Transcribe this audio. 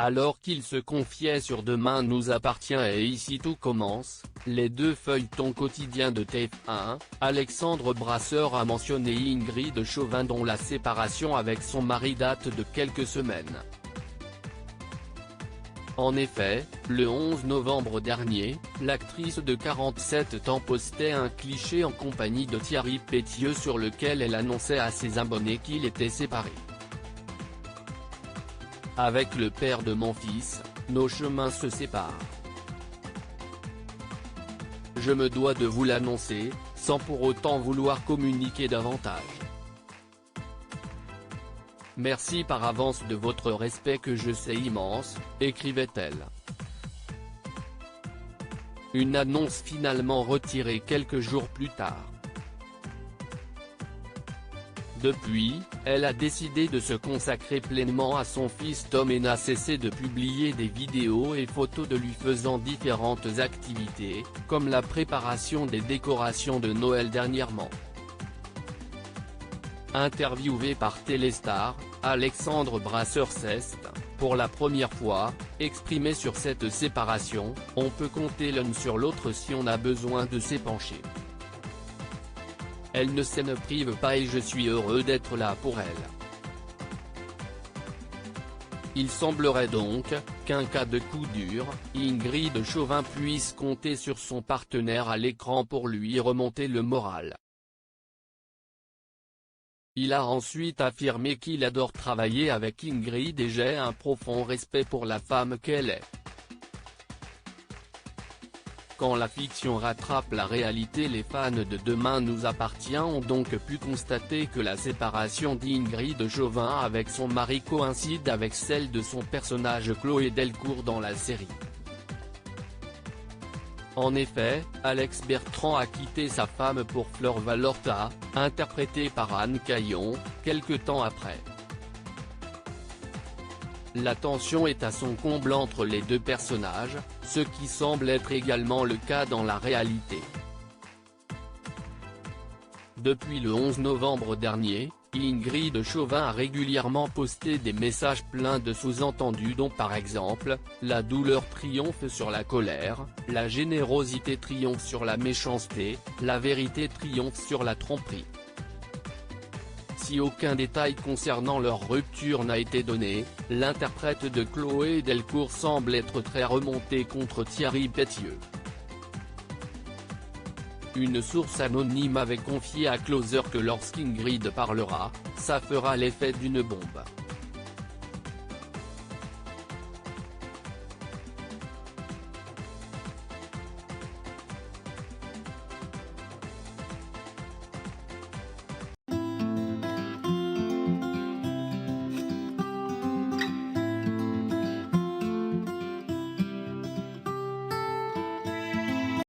Alors qu'il se confiait sur Demain nous appartient et Ici tout commence, les deux feuilletons quotidiens de TF1, Alexandre Brasseur a mentionné Ingrid Chauvin dont la séparation avec son mari date de quelques semaines. En effet, le 11 novembre dernier, l'actrice de 47 ans postait un cliché en compagnie de Thierry Pétieux sur lequel elle annonçait à ses abonnés qu'il était séparé. Avec le père de mon fils, nos chemins se séparent. Je me dois de vous l'annoncer, sans pour autant vouloir communiquer davantage. Merci par avance de votre respect que je sais immense, écrivait-elle. Une annonce finalement retirée quelques jours plus tard. Depuis, elle a décidé de se consacrer pleinement à son fils Tom et n'a cessé de publier des vidéos et photos de lui faisant différentes activités, comme la préparation des décorations de Noël dernièrement. Interviewé par Téléstar, Alexandre Brasseur s'est, pour la première fois, exprimé sur cette séparation. On peut compter l'un sur l'autre si on a besoin de s'épancher. Elle ne s'en prive pas et je suis heureux d'être là pour elle. Il semblerait donc, qu'en cas de coup dur, Ingrid Chauvin puisse compter sur son partenaire à l'écran pour lui remonter le moral. Il a ensuite affirmé qu'il adore travailler avec Ingrid et j'ai un profond respect pour la femme qu'elle est. Quand la fiction rattrape la réalité, les fans de Demain nous appartient ont donc pu constater que la séparation d'Ingrid Chauvin avec son mari coïncide avec celle de son personnage Chloé Delcourt dans la série. En effet, Alex Bertrand a quitté sa femme pour Fleur Valorta, interprétée par Anne Caillon, quelque temps après. La tension est à son comble entre les deux personnages, ce qui semble être également le cas dans la réalité. Depuis le 11 novembre dernier, Ingrid Chauvin a régulièrement posté des messages pleins de sous-entendus dont par exemple, la douleur triomphe sur la colère, la générosité triomphe sur la méchanceté, la vérité triomphe sur la tromperie. Si aucun détail concernant leur rupture n'a été donné, l'interprète de Chloé Delcourt semble être très remonté contre Thierry Pétieux. Une source anonyme avait confié à Closer que lorsqu'Ingrid parlera, ça fera l'effet d'une bombe.